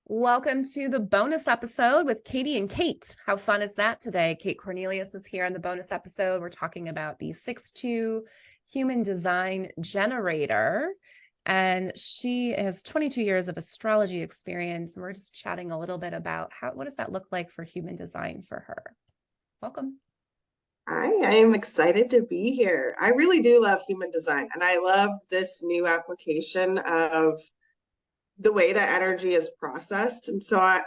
Welcome to the bonus episode with Katie and Kate. How fun is that today? Kate Cornelius is here in the bonus episode. We're talking about the 6'2" human design generator. And she has 22 years of astrology experience. And we're just chatting a little bit about what does that look like for human design for her. Welcome. Hi, I am excited to be here. I really do love human design, and I love this new application of the way that energy is processed. And so I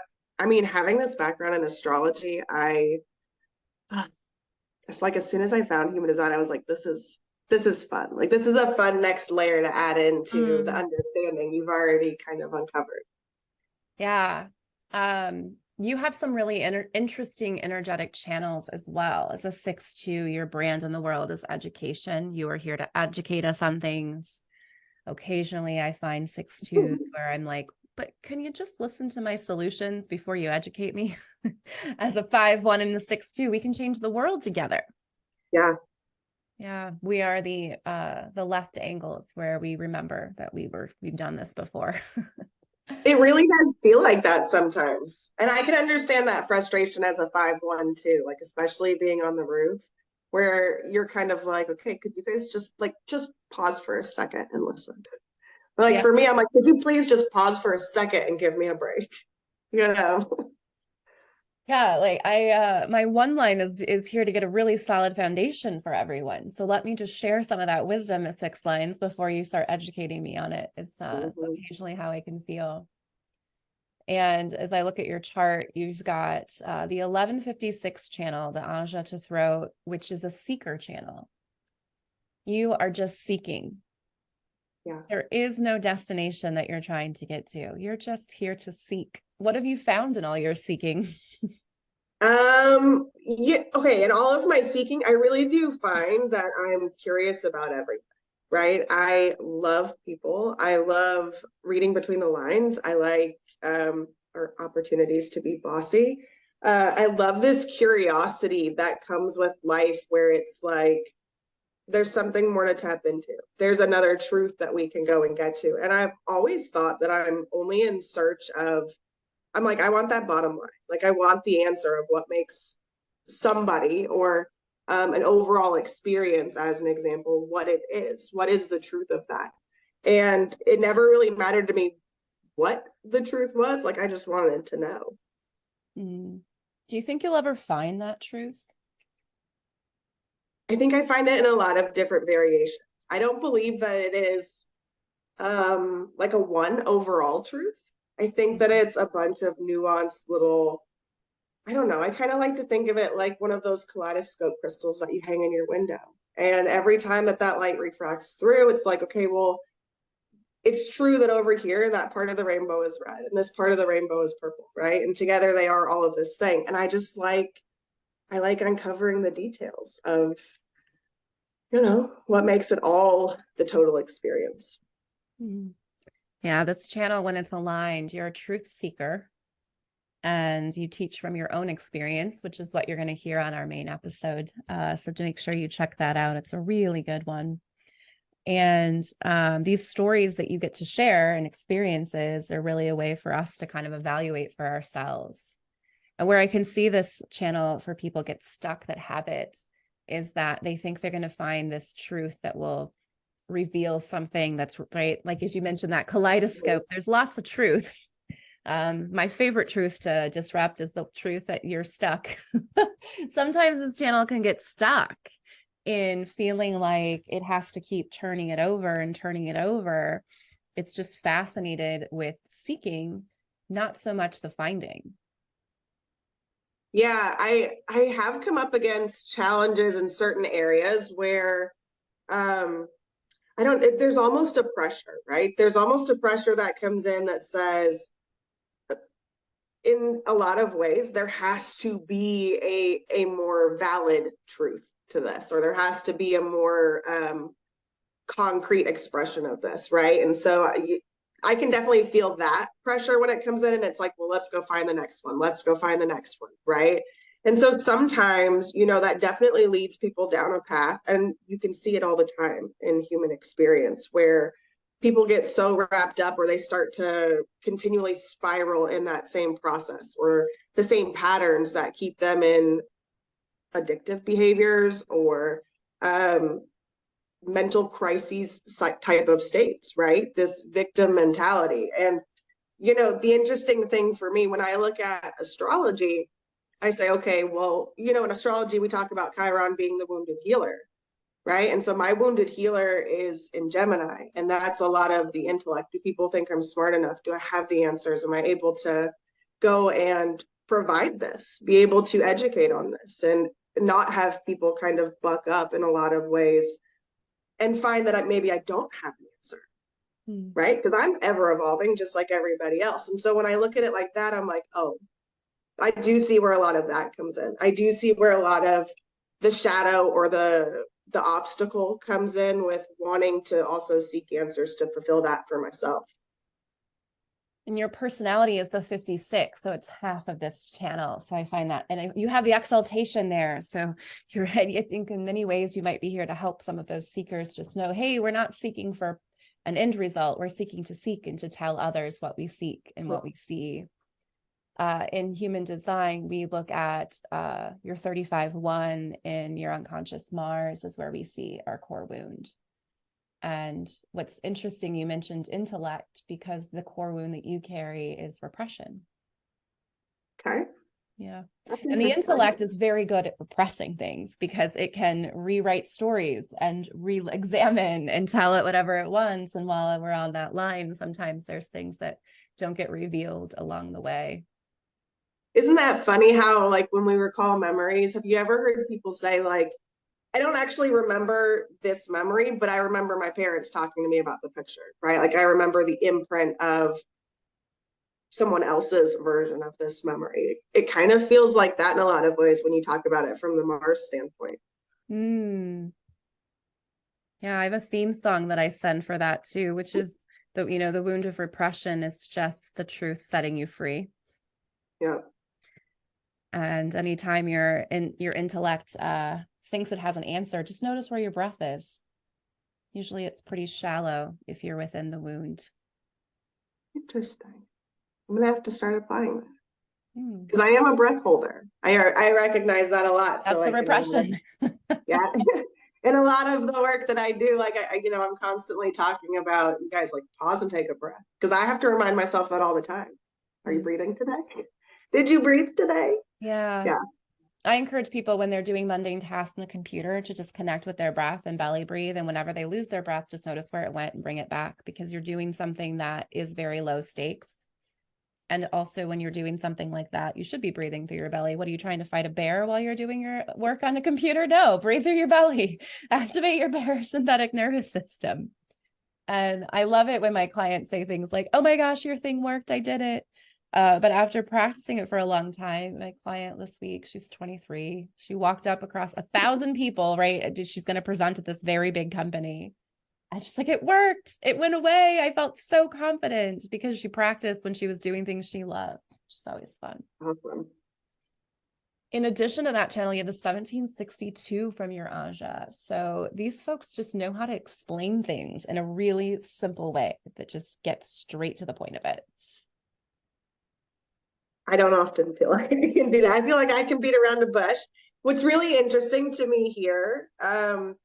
mean, having this background in astrology, it's like as soon as I found human design, I was like, this is fun. Like this is a fun next layer to add into the understanding you've already kind of uncovered. Yeah. You have some really interesting energetic channels as well. As a 6'2", your brand in the world is education. You are here to educate us on things. Occasionally I find 6'2s where I'm like, but can you just listen to my solutions before you educate me? As a 5'1" and a 6'2", we can change the world together. Yeah. Yeah, we are the left angles where we remember that we've done this before. It really does feel like that sometimes. And I can understand that frustration as a 5'1" too, like especially being on the roof where you're kind of like, okay, could you guys just pause for a second and listen? But like Yeah. for me, I'm like, could you please just pause for a second and give me a break? You know? Yeah, like my one line is here to get a really solid foundation for everyone. So let me just share some of that wisdom at 6 lines before you start educating me on it. It's occasionally how I can feel. And as I look at your chart, you've got the 1156 channel, the Aja to Throat, which is a seeker channel. You are just seeking. Yeah. There is no destination that you're trying to get to. You're just here to seek. What have you found in all your seeking? Yeah, okay. In all of my seeking, I really do find that I'm curious about everything, right? I love people. I love reading between the lines. I like or opportunities to be bossy. I love this curiosity that comes with life where it's like there's something more to tap into. There's another truth that we can go and get to. And I've always thought that I'm only in search of, I'm like, I want that bottom line. Like, I want the answer of what makes somebody or an overall experience, as an example, what it is. What is the truth of that? And it never really mattered to me what the truth was. Like, I just wanted to know. Do you think you'll ever find that truth? I think I find it in a lot of different variations. I don't believe that it is like a one overall truth. I think that it's a bunch of nuanced little, I don't know, I kind of like to think of it like one of those kaleidoscope crystals that you hang in your window. And every time that that light refracts through, it's like, okay, well, it's true that over here, that part of the rainbow is red and this part of the rainbow is purple, right? And together they are all of this thing. And I like uncovering the details of, what makes it all the total experience. Yeah, this channel, when it's aligned, you're a truth seeker and you teach from your own experience, which is what you're going to hear on our main episode. So to make sure you check that out, it's a really good one. And these stories that you get to share and experiences are really a way for us to kind of evaluate for ourselves. And where I can see this channel for people get stuck that have it is that they think they're going to find this truth that will reveal something that's right. Like, as you mentioned, that kaleidoscope, there's lots of truth. My favorite truth to disrupt is the truth that you're stuck. Sometimes this channel can get stuck in feeling like it has to keep turning it over and turning it over. It's just fascinated with seeking, not so much the finding. Yeah, I have come up against challenges in certain areas where there's almost a pressure, right? There's almost a pressure that comes in that says, in a lot of ways, there has to be a more valid truth to this, or there has to be a more concrete expression of this, right? And so I can definitely feel that pressure when it comes in, and it's like, well, let's go find the next one. Let's go find the next one, right? And so sometimes, that definitely leads people down a path, and you can see it all the time in human experience where people get so wrapped up, or they start to continually spiral in that same process, or the same patterns that keep them in addictive behaviors, or mental crises type of states, right? This victim mentality. And, you know, the interesting thing for me when I look at astrology, I say, okay, well, you know, in astrology, we talk about Chiron being the wounded healer, right? And so my wounded healer is in Gemini, and that's a lot of the intellect. Do people think I'm smart enough? Do I have the answers? Am I able to go and provide this, be able to educate on this, and not have people kind of buck up in a lot of ways and find that maybe I don't have an answer, right? Because I'm ever evolving just like everybody else. And so when I look at it like that, I'm like, oh, I do see where a lot of that comes in. I do see where a lot of the shadow or the obstacle comes in with wanting to also seek answers to fulfill that for myself. And your personality is the 56, so it's half of this channel. So I find that, and you have the exaltation there. So you're right. I think in many ways you might be here to help some of those seekers just know, hey, we're not seeking for an end result. We're seeking to seek and to tell others what we seek and what we see. In human design, we look at your 35-1 in your unconscious Mars is where we see our core wound. And what's interesting, you mentioned intellect, because the core wound that you carry is repression. Okay. Yeah. And the intellect is very good at repressing things because it can rewrite stories and re-examine and tell it whatever it wants. And while we're on that line, sometimes there's things that don't get revealed along the way. Isn't that funny how, like, when we recall memories, have you ever heard people say, like, I don't actually remember this memory, but I remember my parents talking to me about the picture, right? Like, I remember the imprint of someone else's version of this memory. It kind of feels like that in a lot of ways when you talk about it from the Mars standpoint. Yeah, I have a theme song that I send for that too, which is the wound of repression is just the truth setting you free. Yeah. And anytime your intellect thinks it has an answer, just notice where your breath is. Usually it's pretty shallow if you're within the wound. Interesting. I'm gonna have to start applying that because I am a breath holder. I recognize that a lot. That's so the repression. Yeah. And a lot of the work that I do, like I'm constantly talking about, you guys, like, pause and take a breath, because I have to remind myself that all the time. Are you breathing today? Did you breathe today? Yeah. I encourage people when they're doing mundane tasks on the computer to just connect with their breath and belly breathe. And whenever they lose their breath, just notice where it went and bring it back, because you're doing something that is very low stakes. And also when you're doing something like that, you should be breathing through your belly. What are you trying to fight a bear while you're doing your work on a computer? No, breathe through your belly, activate your parasympathetic nervous system. And I love it when my clients say things like, oh my gosh, your thing worked. I did it. But after practicing it for a long time, my client this week, she's 23. She walked up across 1,000 people, right? She's going to present at this very big company. And she's like, it worked. It went away. I felt so confident because she practiced when she was doing things she loved, which is always fun. Awesome. In addition to that channel, you have the 1762 from your Aja. So these folks just know how to explain things in a really simple way that just gets straight to the point of it. I don't often feel like I can do that. I feel like I can beat around the bush. What's really interesting to me here,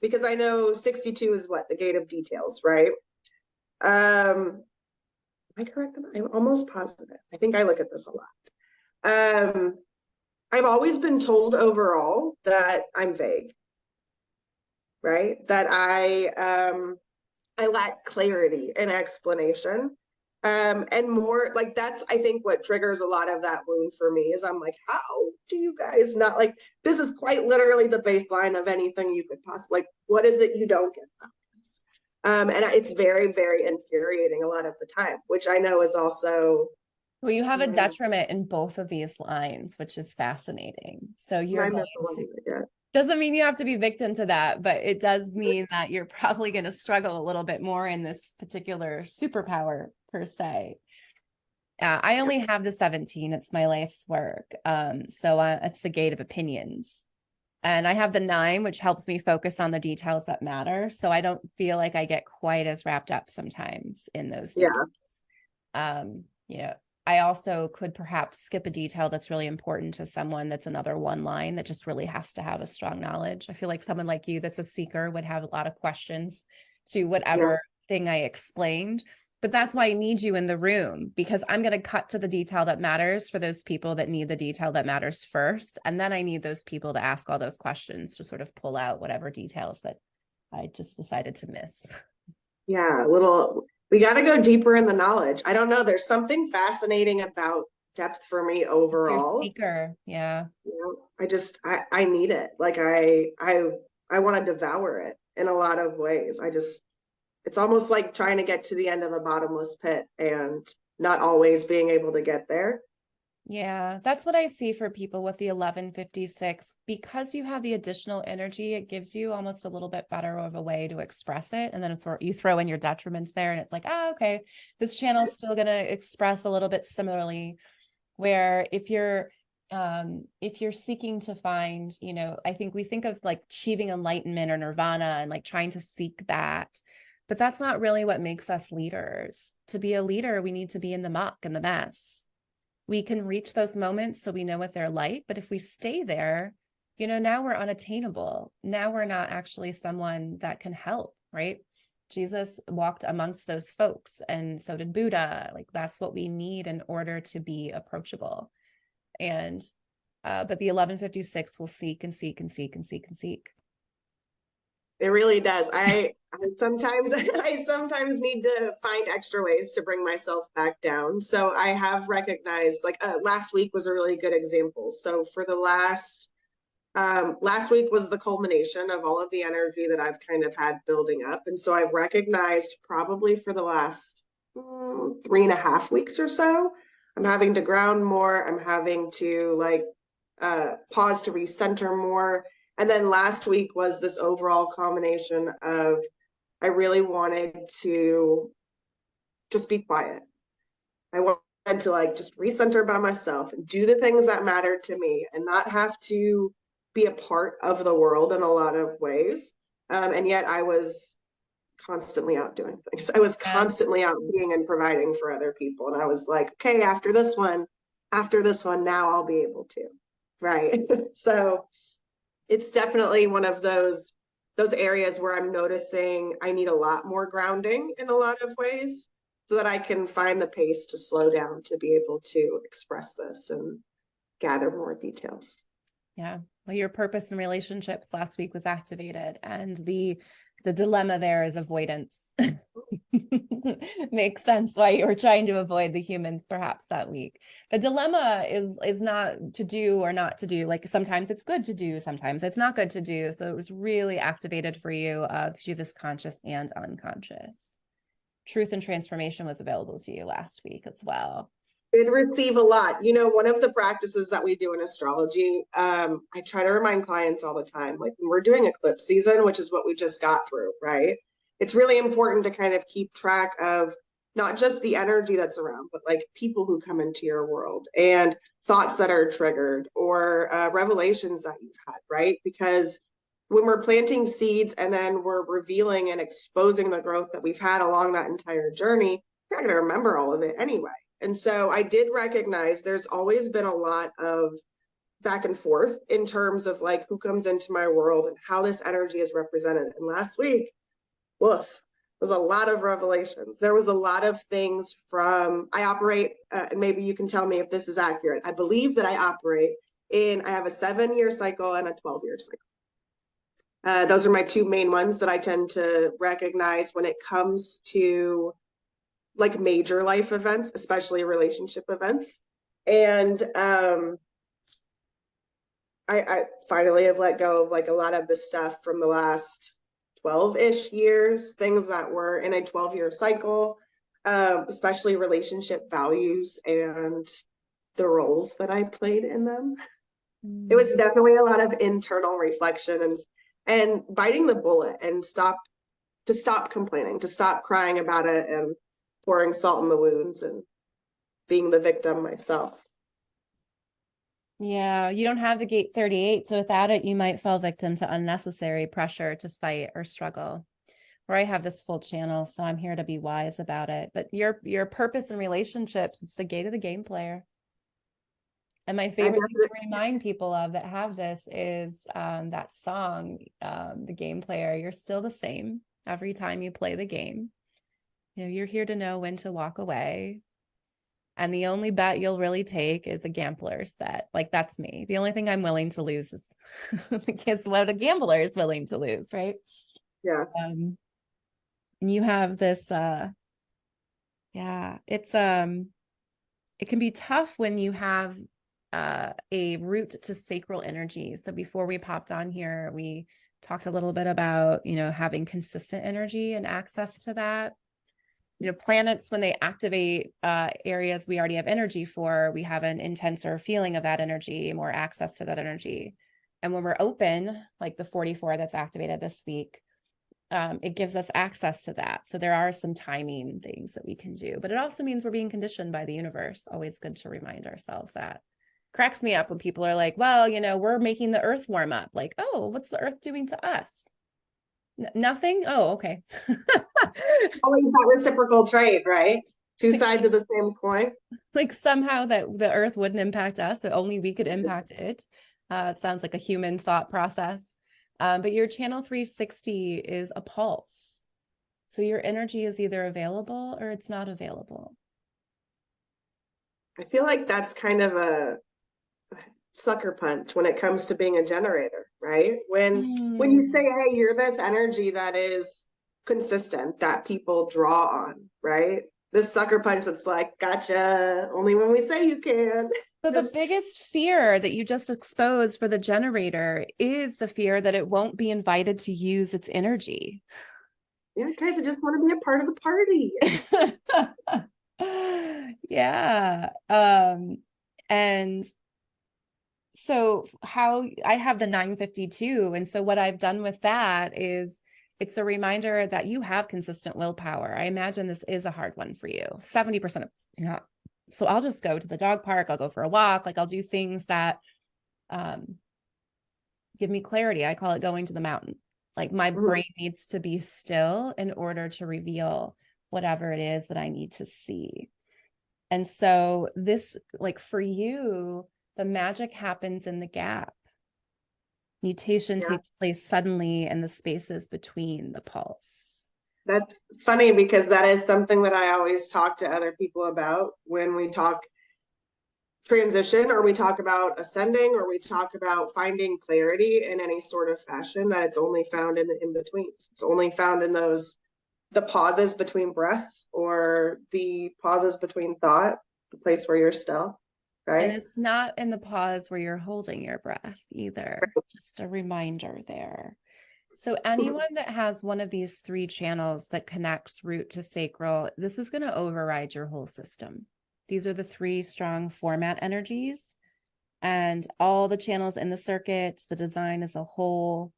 because I know 62 is what? The gate of details, right? Am I correct? I'm almost positive. I think I look at this a lot. I've always been told overall that I'm vague, right? That I lack clarity and explanation. And more like that's, I think, what triggers a lot of that wound for me is I'm like, how do you guys not, like, this is quite literally the baseline of anything you could possibly, like, what is it you don't get about this? And it's very, very infuriating a lot of the time, which I know is also. Well, you have a detriment in both of these lines, which is fascinating. So you're going to, doesn't mean you have to be victim to that, but it does mean that you're probably going to struggle a little bit more in this particular superpower per se. I only have the 17. It's my life's work. So it's the gate of opinions. And I have the 9, which helps me focus on the details that matter. So I don't feel like I get quite as wrapped up sometimes in those Yeah. details. Yeah. I also could perhaps skip a detail that's really important to someone that's another 1 line that just really has to have a strong knowledge. I feel like someone like you that's a seeker would have a lot of questions to whatever thing I explained. But that's why I need you in the room, because I'm going to cut to the detail that matters for those people that need the detail that matters first. And then I need those people to ask all those questions to sort of pull out whatever details that I just decided to miss. Yeah, we got to go deeper in the knowledge. I don't know. There's something fascinating about depth for me You're a overall. seeker. Yeah. I need it. Like I want to devour it in a lot of ways. It's almost like trying to get to the end of a bottomless pit and not always being able to get there. Yeah, that's what I see for people with the 1156. Because you have the additional energy, it gives you almost a little bit better of a way to express it. And then you throw in your detriments there, and it's like, oh, okay, this channel is still going to express a little bit similarly. Where if you're seeking to find, I think we think of like achieving enlightenment or nirvana and like trying to seek that. But that's not really what makes us leaders. To be a leader, we need to be in the muck and the mess. We can reach those moments so we know what they're like. But if we stay there, now we're unattainable. Now we're not actually someone that can help, right? Jesus walked amongst those folks, and so did Buddha. Like, that's what we need in order to be approachable. And, but the 1156 will seek and seek and seek and seek and seek. It really does. I sometimes I sometimes need to find extra ways to bring myself back down. So I have recognized, like, last week was a really good example. So for the last week was the culmination of all of the energy that I've kind of had building up. And so I've recognized probably for the last 3.5 weeks or so, I'm having to ground more. I'm having to pause to recenter more. And then last week was this overall combination of I really wanted to just be quiet. I wanted to just recenter by myself and do the things that mattered to me and not have to be a part of the world in a lot of ways. And yet I was constantly out doing things. I was constantly out being and providing for other people. And I was like, okay, after this one, now I'll be able to. Right. So it's definitely one of those areas where I'm noticing I need a lot more grounding in a lot of ways so that I can find the pace to slow down to be able to express this and gather more details. Yeah. Well, your purpose in relationships last week was activated, and the dilemma there is avoidance. Makes sense why you were trying to avoid the humans perhaps that week. The dilemma is not to do or not to do. Like, sometimes it's good to do, sometimes it's not good to do. So it was really activated for you because you have this conscious and unconscious. Truth and transformation was available to you last week as well. Did receive a lot. One of the practices that we do in astrology, I try to remind clients all the time, like when we're doing eclipse season, which is what we just got through, right? It's really important to kind of keep track of not just the energy that's around, but like people who come into your world and thoughts that are triggered or revelations that you've had, right? Because when we're planting seeds and then we're revealing and exposing the growth that we've had along that entire journey, you're not going to remember all of it anyway. And so I did recognize there's always been a lot of back and forth in terms of like who comes into my world and how this energy is represented. And last week, woof, was a lot of revelations. There was a lot of things I operate, and maybe you can tell me if this is accurate. I believe that I have a 7-year cycle and a 12-year cycle. Those are my two main ones that I tend to recognize when it comes to like major life events, especially relationship events. And I finally have let go of like a lot of the stuff from the last 12-ish years, things that were in a 12-year cycle, especially relationship values and the roles that I played in them. It was definitely a lot of internal reflection and biting the bullet and stop complaining, to stop crying about it and pouring salt in the wounds and being the victim myself. Yeah, you don't have the gate 38, so without it, you might fall victim to unnecessary pressure to fight or struggle. Or I have this full channel, so I'm here to be wise about it. But your purpose in relationships, it's the gate of the game player. And my I favorite thing to remind people of that have this is that song, The Game Player. You're still the same every time you play the game. You know, you're here to know when to walk away. And the only bet you'll really take is a gambler's bet. Like, that's me. The only thing I'm willing to lose is because what a gambler is willing to lose, right? yeah. And you have this, yeah, it can be tough when you have a root to sacral energy. So before we popped on here, we talked a little bit about, you know, having consistent energy and access to that. You know, planets, when they activate areas we already have energy for, we have an intenser feeling of that energy, more access to that energy. And when we're open, like the 44 that's activated this week, it gives us access to that. So there are some timing things that we can do, but it also means we're being conditioned by the universe. Always good to remind ourselves that. Cracks me up when people are like, well, you know, we're making the earth warm up. Like, oh, what's the earth doing to us? Nothing? Oh, okay. Always that reciprocal trade, right? Two sides of the same coin. Like somehow that the earth wouldn't impact us, so only we could impact it. It sounds like a human thought process. But your channel 360 is a pulse. So your energy is either available or it's not available. I feel like that's kind of a sucker punch when it comes to being a generator, right? When you say, hey, you're this energy that is consistent that people draw on, right? This sucker punch that's like, gotcha, only when we say you can. So the biggest fear that you just exposed for the generator is the fear that it won't be invited to use its energy. Yeah, guys, I just want to be a part of the party. Yeah. And so how I have the 952. And so what I've done with that is it's a reminder that you have consistent willpower. I imagine this is a hard one for you. 70% of, you know, so I'll just go to the dog park. I'll go for a walk. Like I'll do things that give me clarity. I call it going to the mountain. Like my brain needs to be still in order to reveal whatever it is that I need to see. And so this, like for you, the magic happens in the gap. Mutation takes place suddenly in the spaces between the pulse. That's funny because that is something that I always talk to other people about when we talk transition or we talk about ascending or we talk about finding clarity in any sort of fashion, that it's only found in the in-betweens. It's only found in those, the pauses between breaths or the pauses between thought, the place where you're still, right? And it's not in the pause where you're holding your breath either. Just a reminder there. So anyone that has one of these three channels that connects root to sacral, this is going to override your whole system. These are the three strong format energies, and all the channels in the circuit, the design as a whole,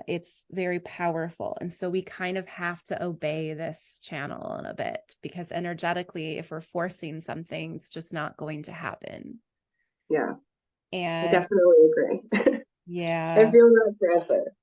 it's very powerful. And so we kind of have to obey this channel in a bit, because energetically, if we're forcing something, it's just not going to happen. Yeah. And I definitely agree. Yeah. I feel that pressure.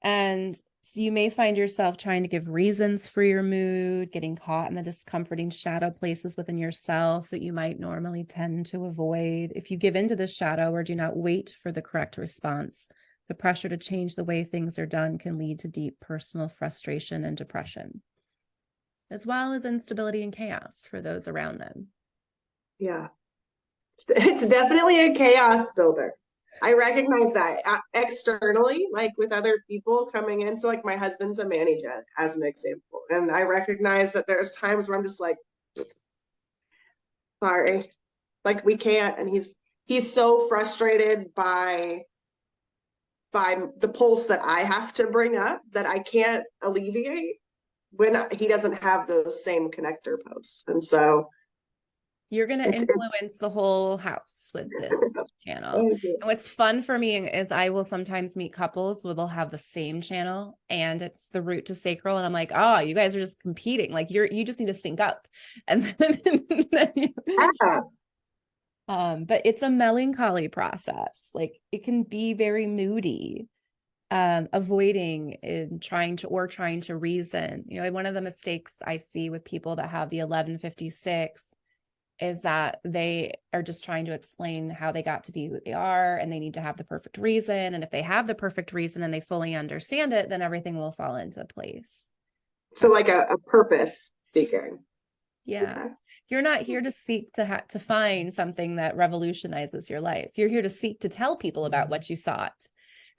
And so you may find yourself trying to give reasons for your mood, getting caught in the discomforting shadow places within yourself that you might normally tend to avoid. If you give into this shadow or do not wait for the correct response, the pressure to change the way things are done can lead to deep personal frustration and depression, as well as instability and chaos for those around them. Yeah. It's definitely a chaos builder. I recognize that externally, like with other people coming in. So like my husband's a manager as an example. And I recognize that there's times where I'm just like, sorry, like we can't. And he's so frustrated by the pulse that I have to bring up that I can't alleviate when he doesn't have those same connector posts. And so you're going to influence the whole house with this channel. And what's fun for me is I will sometimes meet couples where they'll have the same channel and it's the root to sacral. And I'm like, oh, you guys are just competing. Like you just need to sync up. And then But it's a melancholy process. Like it can be very moody, avoiding and trying to reason. One of the mistakes I see with people that have the 1156 is that they are just trying to explain how they got to be who they are, and they need to have the perfect reason. And if they have the perfect reason and they fully understand it, then everything will fall into place. So like a purpose seeking. Yeah. Okay. You're not here to seek to find something that revolutionizes your life. You're here to seek to tell people about what you sought,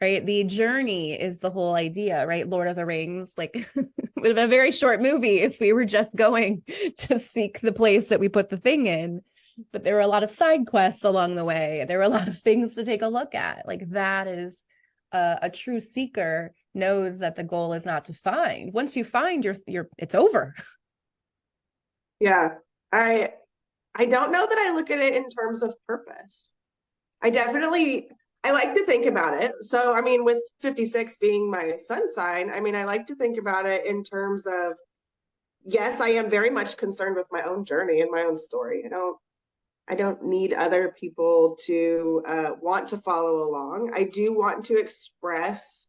right? The journey is the whole idea, right? Lord of the Rings, like would have been a very short movie if we were just going to seek the place that we put the thing in. But there were a lot of side quests along the way. There were a lot of things to take a look at. Like that is a true seeker knows that the goal is not to find. Once you find, it's over. Yeah. I don't know that I look at it in terms of purpose. I like to think about it. So, I mean, with 56 being my sun sign, I mean, I like to think about it in terms of, yes, I am very much concerned with my own journey and my own story. I don't need other people to want to follow along. I do want to express,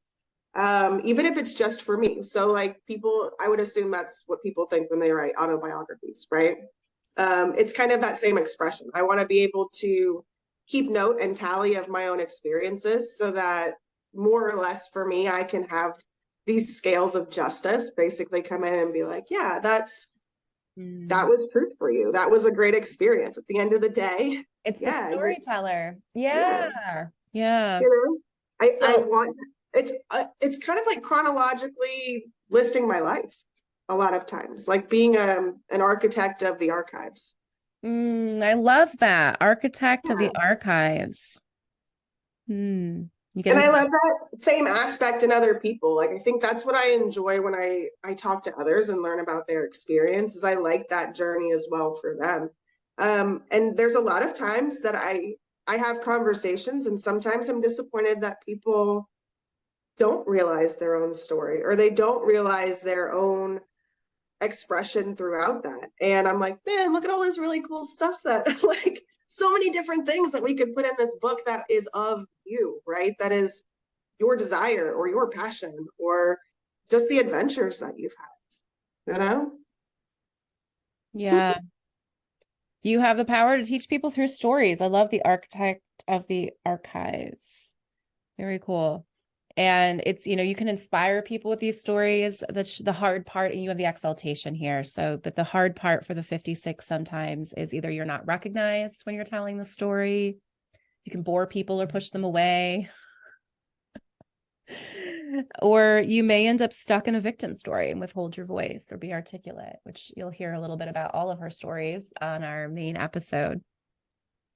even if it's just for me. So, like people, I would assume that's what people think when they write autobiographies, right? It's kind of that same expression. I want to be able to keep note and tally of my own experiences so that more or less for me, I can have these scales of justice basically come in and be like, yeah, that was truth for you. That was a great experience. At the end of the day, It's the yeah, storyteller. yeah, Yeah. Yeah. I So want it's kind of like chronologically listing my life a lot of times, like being an architect of the archives. I love that. Architect of Yeah. the archives. You get And I into love that same aspect in other people. Like I think that's what I enjoy when I talk to others and learn about their experience is I like that journey as well for them. And there's a lot of times that I have conversations and sometimes I'm disappointed that people don't realize their own story or they don't realize their own expression throughout that. And I'm like, man, look at all this really cool stuff that like so many different things that we could put in this book that is of you, right? That is your desire or your passion or just the adventures that you've had, you know? Yeah. You have the power to teach people through stories. I love the architect of the archives. Very cool. And it's, you can inspire people with these stories. That's the hard part, and you have the exaltation here. So, but the hard part for the 56 sometimes is either you're not recognized when you're telling the story, you can bore people or push them away, or you may end up stuck in a victim story and withhold your voice or be articulate, which you'll hear a little bit about all of her stories on our main episode.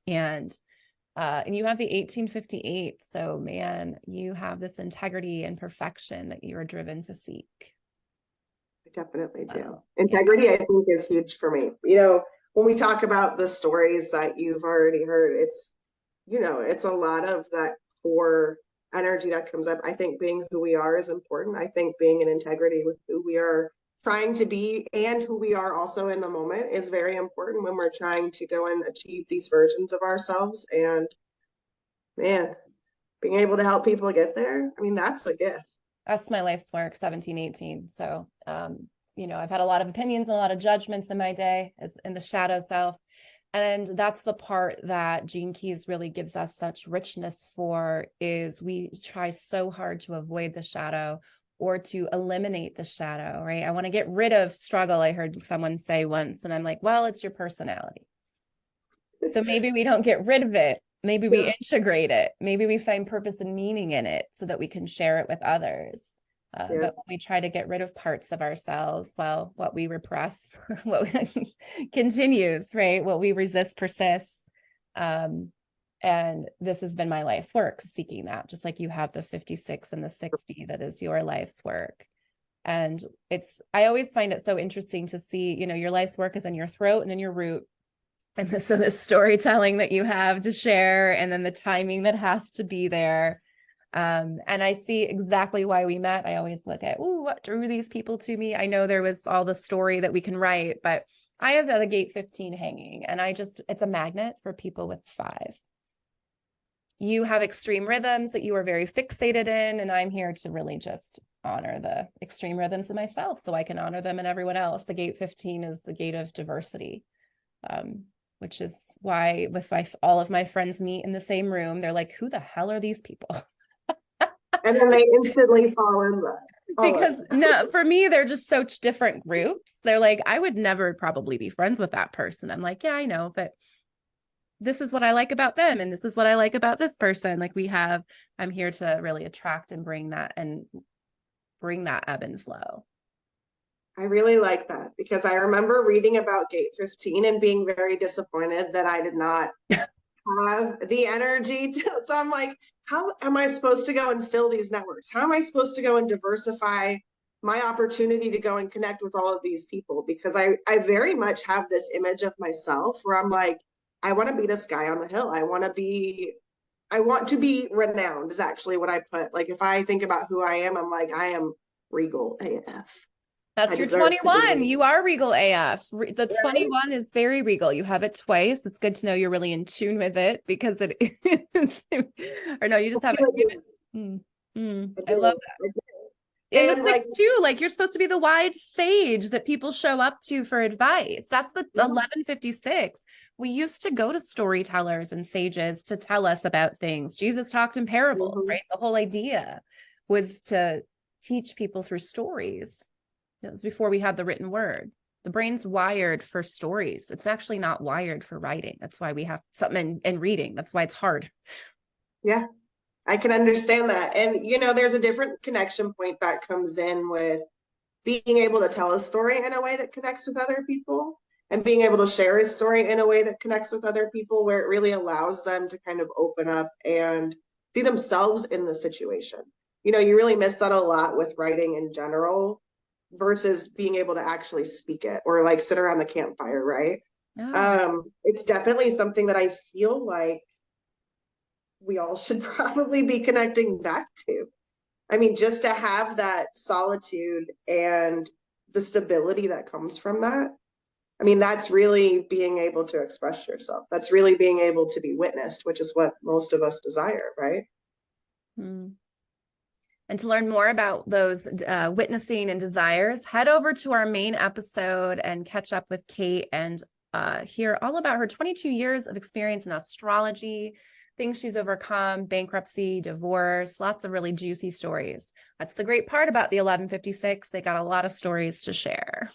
And you have the 1858. So, man, you have this integrity and perfection that you are driven to seek. I definitely do. Wow. Integrity, yeah. I think, is huge for me. When we talk about the stories that you've already heard, it's a lot of that core energy that comes up. I think being who we are is important. I think being in integrity with who we are trying to be and who we are also in the moment is very important when we're trying to go and achieve these versions of ourselves. And man, being able to help people get there, I mean, that's a gift. That's my life's work, 17, 18. So, I've had a lot of opinions and a lot of judgments in my day as in the shadow self. And that's the part that Gene Keys really gives us such richness for, is we try so hard to avoid the shadow or to eliminate the shadow, right? I want to get rid of struggle. I heard someone say once, and I'm like, well, it's your personality. So maybe we don't get rid of it. Maybe we integrate it. Maybe we find purpose and meaning in it so that we can share it with others. But when we try to get rid of parts of ourselves, well, what we repress, continues, right? What we resist persists. And this has been my life's work, seeking that, just like you have the 56 and the 60, that is your life's work. And I always find it so interesting to see, your life's work is in your throat and in your root. And so the storytelling that you have to share, and then the timing that has to be there. And I see exactly why we met. I always look at, what drew these people to me? I know there was all the story that we can write, but I have the gate 15 hanging, and it's a magnet for people with 5. You have extreme rhythms that you are very fixated in, and I'm here to really just honor the extreme rhythms of myself so I can honor them in everyone else. The gate 15 is the gate of diversity, which is why all of my friends meet in the same room, they're like, who the hell are these people? And then they instantly fall in love. Because no, for me, they're just such different groups. They're like, I would never probably be friends with that person. I'm like, yeah, I know, but this is what I like about them, and this is what I like about this person. Like I'm here to really attract and bring that ebb and flow. I really like that, because I remember reading about gate 15 and being very disappointed that I did not have the energy so I'm like, how am I supposed to go and fill these networks? How am I supposed to go and diversify my opportunity to go and connect with all of these people? Because I very much have this image of myself where I'm like, I want to be this guy on the hill. I want to be renowned is actually what I put. Like, if I think about who I am, I'm like, I am regal AF. That's your 21. You are regal AF. The 21 is very regal. You have it twice. It's good to know you're really in tune with it, because it is, or no, you just have it. I love that. And the 6 too, like, you're supposed to be the wise sage that people show up to for advice. That's the 1156. We used to go to storytellers and sages to tell us about things. Jesus talked in parables, right? The whole idea was to teach people through stories. It was before we had the written word. The brain's wired for stories. It's actually not wired for writing. That's why we have something in reading. That's why it's hard. Yeah, I can understand that. And, there's a different connection point that comes in with being able to tell a story in a way that connects with other people, and being able to share a story in a way that connects with other people, where it really allows them to kind of open up and see themselves in the situation. You really miss that a lot with writing in general, versus being able to actually speak it, or like sit around the campfire, right? It's definitely something that I feel like we all should probably be connecting back to. I mean, just to have that solitude and the stability that comes from that. I mean, that's really being able to express yourself. That's really being able to be witnessed, which is what most of us desire, right? And to learn more about those witnessing and desires, head over to our main episode and catch up with Kate and hear all about her 22 years of experience in astrology, things she's overcome, bankruptcy, divorce, lots of really juicy stories. That's the great part about the 1156. They got a lot of stories to share.